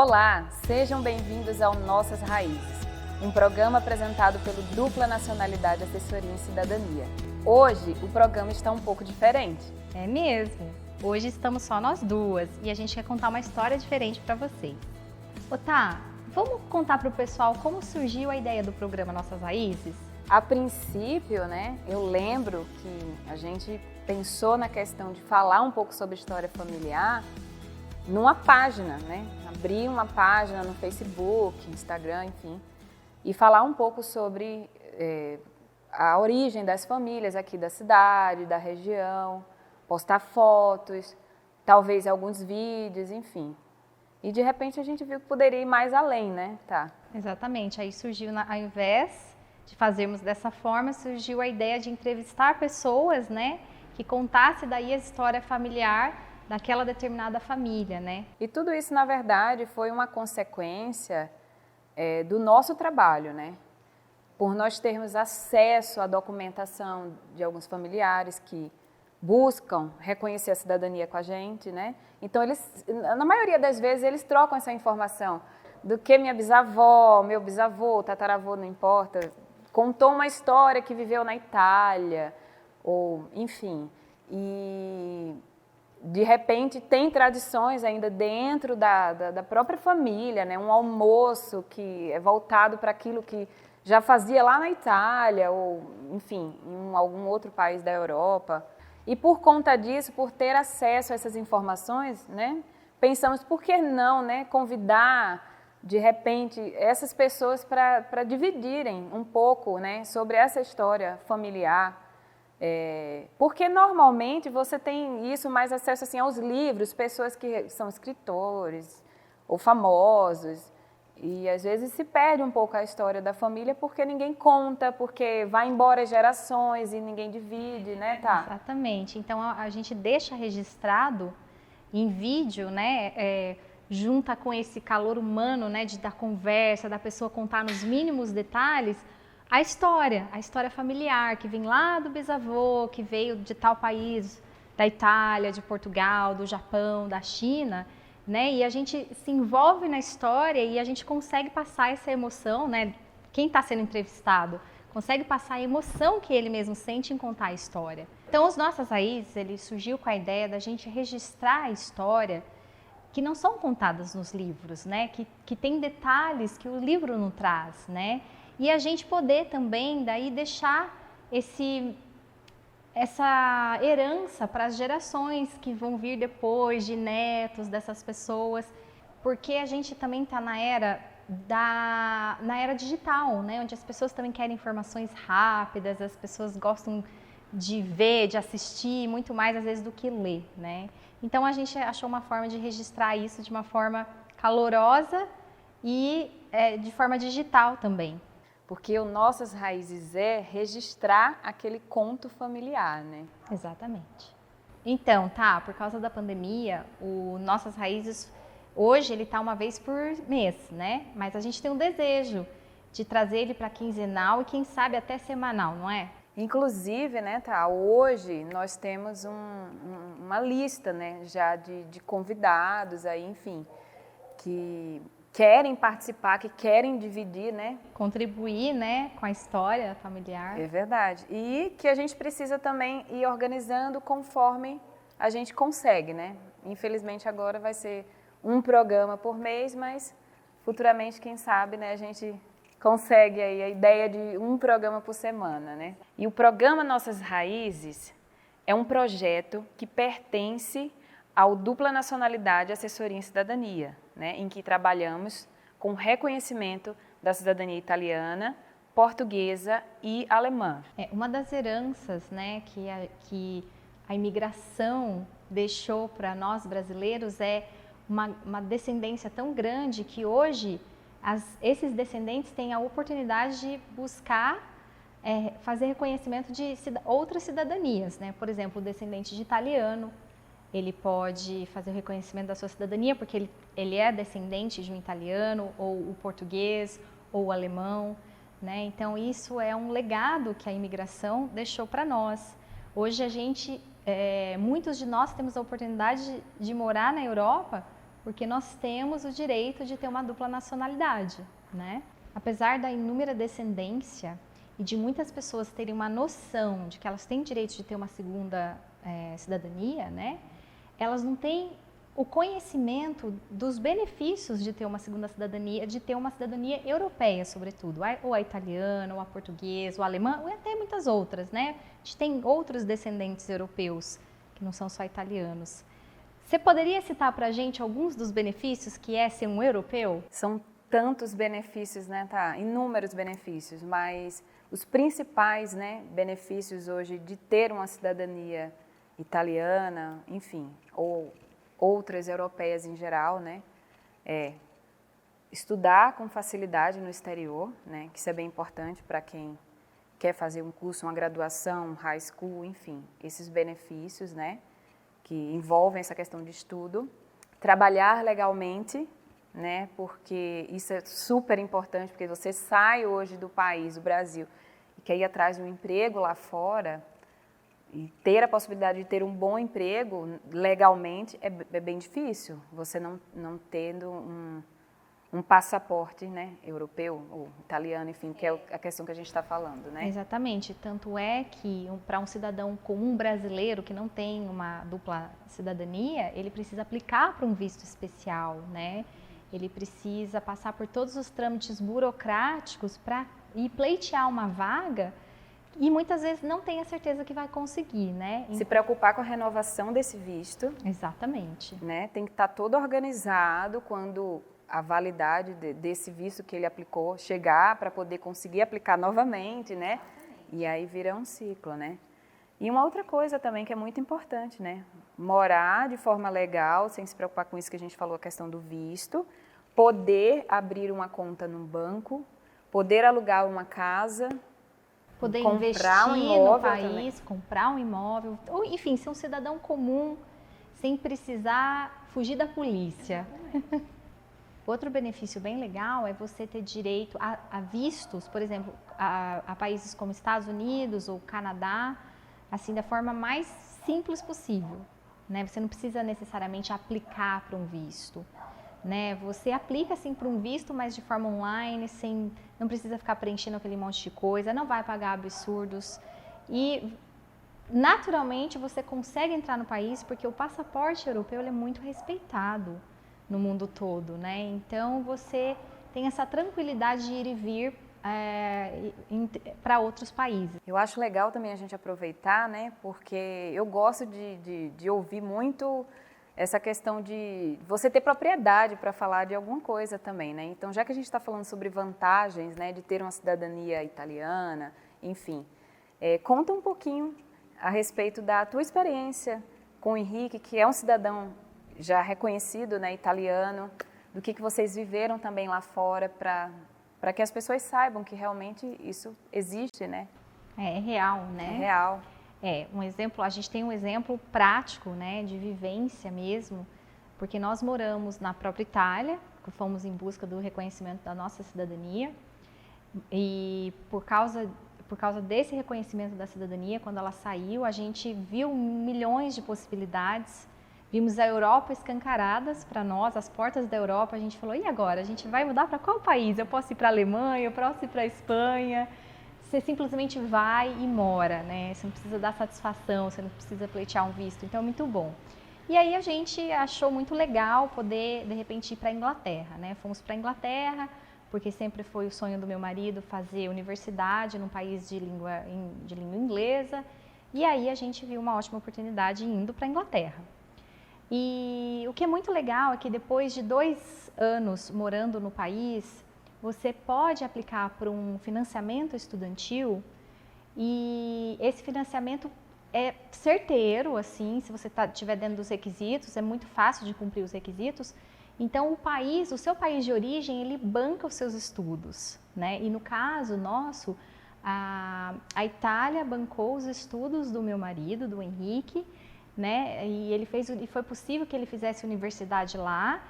Olá, sejam bem-vindos ao Nossas Raízes, um programa apresentado pelo Dupla Nacionalidade Assessoria em Cidadania. Hoje o programa está um pouco diferente. É mesmo. Hoje estamos só nós duas e a gente quer contar uma história diferente para vocês. Tá, vamos contar para o pessoal como surgiu a ideia do programa Nossas Raízes? A princípio, eu lembro que a gente pensou na questão de falar um pouco sobre história familiar numa página, abrir uma página no Facebook, Instagram, enfim, e falar um pouco sobre a origem das famílias aqui da cidade, da região, postar fotos, talvez alguns vídeos, enfim. E de repente a gente viu que poderia ir mais além, Tá? Exatamente, aí surgiu, ao invés de fazermos dessa forma, surgiu a ideia de entrevistar pessoas, que contasse daí a história familiar daquela determinada família, E tudo isso, na verdade, foi uma consequência do nosso trabalho, Por nós termos acesso à documentação de alguns familiares que buscam reconhecer a cidadania com a gente, Então, eles, na maioria das vezes, eles trocam essa informação do que minha bisavó, meu bisavô, tataravô, não importa, contou uma história que viveu na Itália, ou enfim, e de repente tem tradições ainda dentro da própria família, um almoço que é voltado para aquilo que já fazia lá na Itália, ou enfim, em algum outro país da Europa. E por conta disso, por ter acesso a essas informações, pensamos por que não convidar de repente essas pessoas para dividirem um pouco sobre essa história familiar. Porque normalmente você tem isso mais acesso assim, aos livros, pessoas que são escritores ou famosos, e às vezes se perde um pouco a história da família porque ninguém conta, porque vai embora gerações e ninguém divide, Tá? Exatamente, então a gente deixa registrado em vídeo, junta com esse calor humano, da conversa, da pessoa contar nos mínimos detalhes, a história familiar, que vem lá do bisavô, que veio de tal país, da Itália, de Portugal, do Japão, da China, e a gente se envolve na história e a gente consegue passar essa emoção, quem está sendo entrevistado consegue passar a emoção que ele mesmo sente em contar a história. Então, os Nossas Raízes, ele surgiu com a ideia da gente registrar a história que não são contadas nos livros, que tem detalhes que o livro não traz, E a gente poder também daí deixar essa herança para as gerações que vão vir depois, de netos dessas pessoas, porque a gente também está na era digital, onde as pessoas também querem informações rápidas, as pessoas gostam de ver, de assistir, muito mais às vezes do que ler, Então a gente achou uma forma de registrar isso de uma forma calorosa e de forma digital também. Porque o Nossas Raízes é registrar aquele conto familiar, Exatamente. Então, por causa da pandemia, o Nossas Raízes, hoje ele está uma vez por mês, Mas a gente tem um desejo de trazer ele para quinzenal e quem sabe até semanal, não é? Inclusive, hoje nós temos uma lista, já de convidados aí, enfim, que querem participar, que querem dividir, Contribuir, com a história familiar. É verdade. E que a gente precisa também ir organizando conforme a gente consegue, Infelizmente agora vai ser um programa por mês, mas futuramente, quem sabe, a gente consegue aí a ideia de um programa por semana, E o programa Nossas Raízes é um projeto que pertence ao Dupla Nacionalidade Assessoria em Cidadania, em que trabalhamos com reconhecimento da cidadania italiana, portuguesa e alemã. Uma das heranças, que a imigração deixou para nós brasileiros é uma descendência tão grande que hoje esses descendentes têm a oportunidade de buscar fazer reconhecimento de outras cidadanias, Por exemplo, o descendente de italiano, ele pode fazer o reconhecimento da sua cidadania porque ele é descendente de um italiano, ou o português, ou o alemão, Então isso é um legado que a imigração deixou para nós. Hoje muitos de nós temos a oportunidade de morar na Europa porque nós temos o direito de ter uma dupla nacionalidade, né? Apesar da inúmera descendência e de muitas pessoas terem uma noção de que elas têm direito de ter uma segunda cidadania, né? Elas não têm o conhecimento dos benefícios de ter uma segunda cidadania, de ter uma cidadania europeia, sobretudo, ou a italiana, ou a portuguesa, ou a alemã, ou até muitas outras, né? A gente tem outros descendentes europeus que não são só italianos. Você poderia citar para a gente alguns dos benefícios que é ser um europeu? São tantos benefícios, né, tá? Inúmeros benefícios, mas os principais, né, benefícios hoje de ter uma cidadania italiana, enfim, ou outras europeias em geral, né, é estudar com facilidade no exterior, né, que isso é bem importante para quem quer fazer um curso, uma graduação, um high school, enfim, esses benefícios, né, que envolvem essa questão de estudo, trabalhar legalmente, né, porque isso é super importante, porque você sai hoje do país, do Brasil, e quer ir atrás de um emprego lá fora, e ter a possibilidade de ter um bom emprego legalmente é bem difícil, você não tendo um passaporte, né, europeu ou italiano, enfim, que é a questão que a gente está falando, né? Exatamente, tanto é que para um cidadão comum brasileiro que não tem uma dupla cidadania, ele precisa aplicar para um visto especial, né? Ele precisa passar por todos os trâmites burocráticos para ir pleitear uma vaga e muitas vezes não tem a certeza que vai conseguir, né? Se preocupar com a renovação desse visto. Exatamente. Né? Tem que estar todo organizado quando a validade desse visto que ele aplicou chegar para poder conseguir aplicar novamente, né? E aí vira um ciclo, né? E uma outra coisa também que é muito importante, né? Morar de forma legal, sem se preocupar com isso que a gente falou, a questão do visto, poder abrir uma conta num banco, poder alugar uma casa, poder comprar investir um imóvel no país, também. comprar um imóvel, ou enfim, ser um cidadão comum, sem precisar fugir da polícia. Outro benefício bem legal é você ter direito a vistos, por exemplo, a países como Estados Unidos ou Canadá, assim, da forma mais simples possível, né? Você não precisa necessariamente aplicar para um visto, né? Você aplica assim para um visto, mas de forma online, não precisa ficar preenchendo aquele monte de coisa, não vai pagar absurdos e naturalmente você consegue entrar no país porque o passaporte europeu ele é muito respeitado no mundo todo, né? Então você tem essa tranquilidade de ir e vir para outros países. Eu acho legal também a gente aproveitar, né? Porque eu gosto de ouvir muito essa questão de você ter propriedade para falar de alguma coisa também, né? Então, já que a gente está falando sobre vantagens, né, de ter uma cidadania italiana, enfim, conta um pouquinho a respeito da tua experiência com o Henrique, que é um cidadão já reconhecido, né, italiano, do que vocês viveram também lá fora, para que as pessoas saibam que realmente isso existe, né? É real, né? É real. Um exemplo, a gente tem um exemplo prático, né, de vivência mesmo, porque nós moramos na própria Itália, fomos em busca do reconhecimento da nossa cidadania e por causa desse reconhecimento da cidadania, quando ela saiu, a gente viu milhões de possibilidades, vimos a Europa escancaradas para nós, as portas da Europa, a gente falou, e agora? A gente vai mudar para qual país? Eu posso ir para a Alemanha, eu posso ir para a Espanha? Você simplesmente vai e mora, né? Você não precisa dar satisfação, você não precisa pleitear um visto, então é muito bom. E aí a gente achou muito legal poder, de repente, ir para a Inglaterra, né? Fomos para a Inglaterra, porque sempre foi o sonho do meu marido fazer universidade num país de língua inglesa, e aí a gente viu uma ótima oportunidade indo para a Inglaterra. E o que é muito legal é que depois de 2 anos morando no país, você pode aplicar para um financiamento estudantil e esse financiamento é certeiro, assim, se você estiver dentro dos requisitos, é muito fácil de cumprir os requisitos. Então, o seu país de origem, ele banca os seus estudos, né? E no caso nosso, a Itália bancou os estudos do meu marido, do Henrique, né? E foi possível que ele fizesse universidade lá,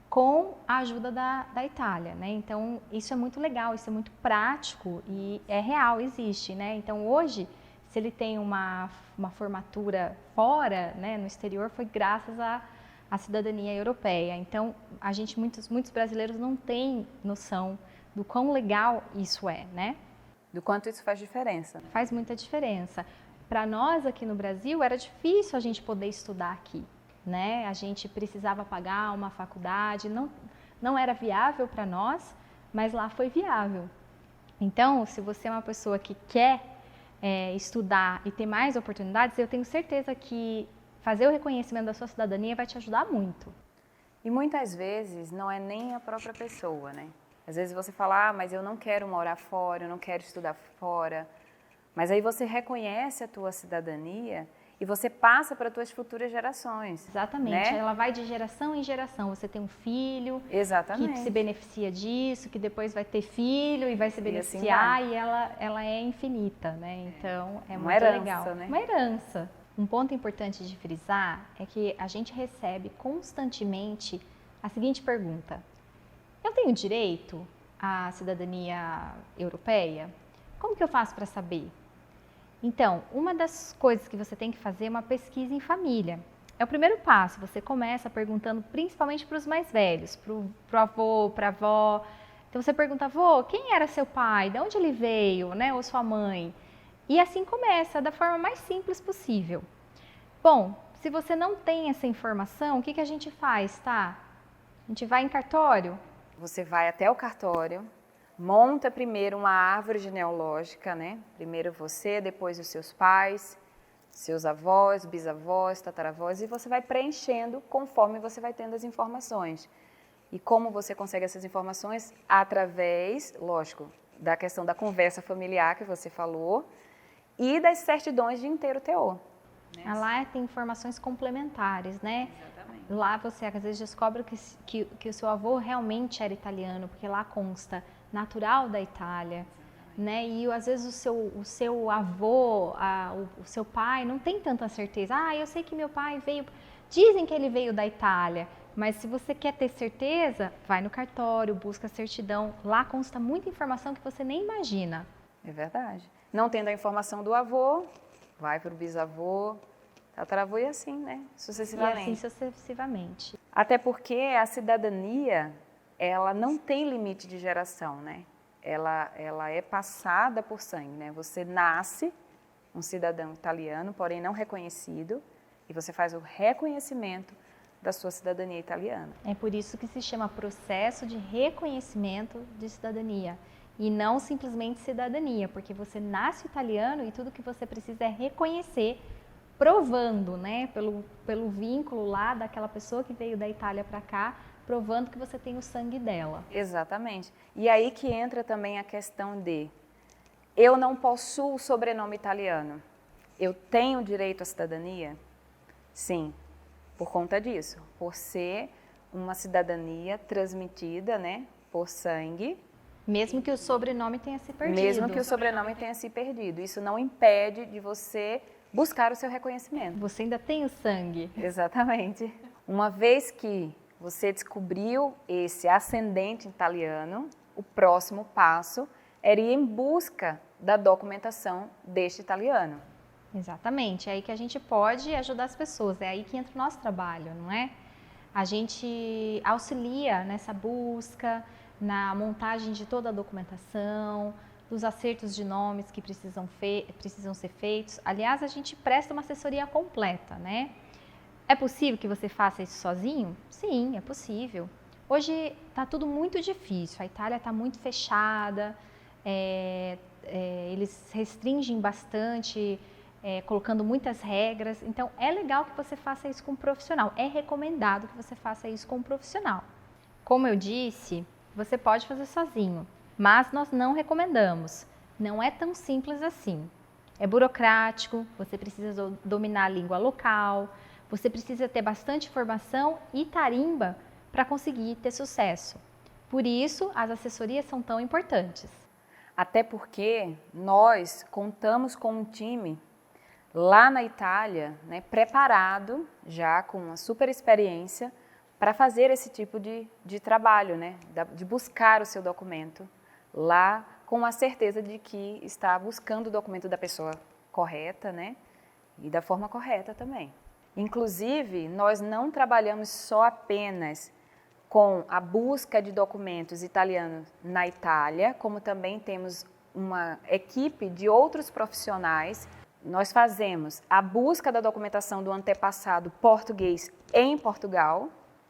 com a ajuda da Itália, né? Então, isso é muito legal, isso é muito prático e é real, existe, né? Então, hoje, se ele tem uma formatura fora, né, no exterior, foi graças a a cidadania europeia. Então, muitos brasileiros não têm noção do quão legal isso é, né? Do quanto isso faz diferença. Faz muita diferença. Para nós aqui no Brasil, era difícil a gente poder estudar aqui, né? A gente precisava pagar uma faculdade, não era viável para nós, mas lá foi viável. Então, se você é uma pessoa que quer estudar e ter mais oportunidades, eu tenho certeza que fazer o reconhecimento da sua cidadania vai te ajudar muito. E muitas vezes não é nem a própria pessoa, né? Às vezes você fala, mas eu não quero morar fora, eu não quero estudar fora. Mas aí você reconhece a tua cidadania e você passa para as tuas futuras gerações. Exatamente, né? ela vai de geração em geração. Você tem um filho Exatamente. que se beneficia disso, que depois vai ter filho e vai se E beneficiar assim e ela é infinita, né? Então é uma muito herança, legal. né? Uma herança. Um ponto importante de frisar é que a gente recebe constantemente a seguinte pergunta: eu tenho direito à cidadania europeia? Como que eu faço para saber? Então, uma das coisas que você tem que fazer é uma pesquisa em família. É o primeiro passo, você começa perguntando principalmente para os mais velhos, para o avô, para a avó. Então você pergunta, avô, quem era seu pai? De onde ele veio, né? Ou sua mãe? E assim começa, da forma mais simples possível. Bom, se você não tem essa informação, o que a gente faz, tá? A gente vai em cartório? Você vai até o cartório, monta primeiro uma árvore genealógica, né? Primeiro você, depois os seus pais, seus avós, bisavós, tataravós, e você vai preenchendo conforme você vai tendo as informações. E como você consegue essas informações? Através, lógico, da questão da conversa familiar que você falou e das certidões de inteiro teor. Lá tem informações complementares, né? Exatamente. Lá você às vezes descobre que o seu avô realmente era italiano, porque lá consta natural da Itália, né? E às vezes o seu avô, o seu pai não tem tanta certeza. Eu sei que meu pai veio, dizem que ele veio da Itália, mas se você quer ter certeza, vai no cartório, busca a certidão. Lá consta muita informação que você nem imagina. É verdade. Não tendo a informação do avô, vai para o bisavô, tataravô e assim, né? Sucessivamente. E assim sucessivamente. Até porque a cidadania, ela não tem limite de geração, né? Ela é passada por sangue, né? Você nasce um cidadão italiano, porém não reconhecido, e você faz o reconhecimento da sua cidadania italiana. É por isso que se chama processo de reconhecimento de cidadania e não simplesmente cidadania, porque você nasce italiano e tudo que você precisa é reconhecer, provando, né, pelo vínculo lá daquela pessoa que veio da Itália para cá, provando que você tem o sangue dela. Exatamente. E aí que entra também a questão de eu não possuo o sobrenome italiano. Eu tenho direito à cidadania? Sim, por conta disso, por ser uma cidadania transmitida, né, por sangue. Mesmo que o sobrenome tenha se perdido. Mesmo que o sobrenome tenha se perdido. Isso não impede de você buscar o seu reconhecimento. Você ainda tem o sangue. Exatamente. Uma vez que você descobriu esse ascendente italiano, o próximo passo era ir em busca da documentação deste italiano. Exatamente, é aí que a gente pode ajudar as pessoas, é aí que entra o nosso trabalho, não é? A gente auxilia nessa busca, na montagem de toda a documentação, dos acertos de nomes que precisam ser feitos. Aliás, a gente presta uma assessoria completa, né? É possível que você faça isso sozinho? Sim, é possível. Hoje está tudo muito difícil, a Itália está muito fechada, eles restringem bastante, colocando muitas regras. Então, é legal que você faça isso com um profissional. É recomendado que você faça isso com um profissional. Como eu disse, você pode fazer sozinho, mas nós não recomendamos. Não é tão simples assim. É burocrático, você precisa dominar a língua local, você precisa ter bastante formação e tarimba para conseguir ter sucesso. Por isso, as assessorias são tão importantes. Até porque nós contamos com um time lá na Itália, né, preparado, já com uma super experiência, para fazer esse tipo de trabalho, né, de buscar o seu documento lá com a certeza de que está buscando o documento da pessoa correta, né, e da forma correta também. Inclusive, nós não trabalhamos só apenas com a busca de documentos italianos na Itália, como também temos uma equipe de outros profissionais. Nós fazemos a busca da documentação do antepassado português em Portugal,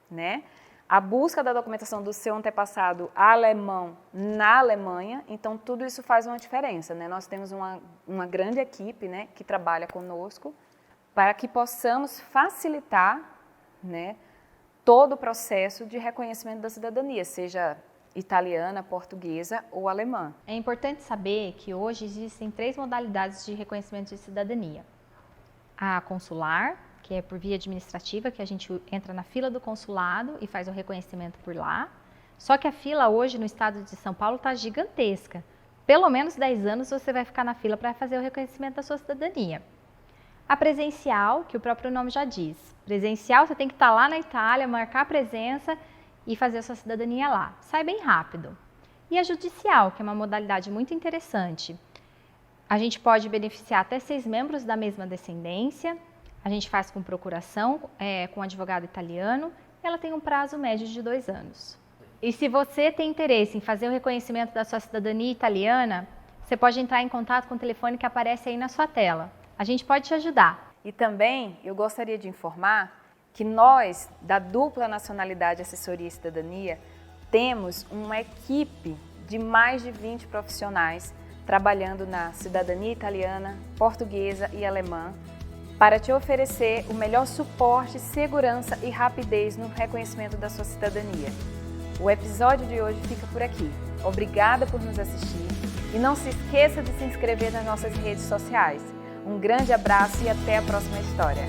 né? A busca da documentação do seu antepassado alemão na Alemanha. Então, tudo isso faz uma diferença, né? Nós temos uma grande equipe, né, que trabalha conosco para que possamos facilitar, né, todo o processo de reconhecimento da cidadania, seja italiana, portuguesa ou alemã. É importante saber que hoje existem 3 modalidades de reconhecimento de cidadania. A consular, que é por via administrativa, que a gente entra na fila do consulado e faz o reconhecimento por lá. Só que a fila hoje no estado de São Paulo está gigantesca. Pelo menos 10 anos você vai ficar na fila para fazer o reconhecimento da sua cidadania. A presencial, que o próprio nome já diz. Presencial, você tem que estar lá na Itália, marcar a presença e fazer a sua cidadania lá. Sai bem rápido. E a judicial, que é uma modalidade muito interessante. A gente pode beneficiar até 6 membros da mesma descendência. A gente faz com procuração, com advogado italiano. E ela tem um prazo médio de 2 anos. E se você tem interesse em fazer o reconhecimento da sua cidadania italiana, você pode entrar em contato com o telefone que aparece aí na sua tela. A gente pode te ajudar. E também eu gostaria de informar que nós, da Dupla Nacionalidade Assessoria e Cidadania, temos uma equipe de mais de 20 profissionais trabalhando na cidadania italiana, portuguesa e alemã para te oferecer o melhor suporte, segurança e rapidez no reconhecimento da sua cidadania. O episódio de hoje fica por aqui. Obrigada por nos assistir e não se esqueça de se inscrever nas nossas redes sociais. Um grande abraço e até a próxima história.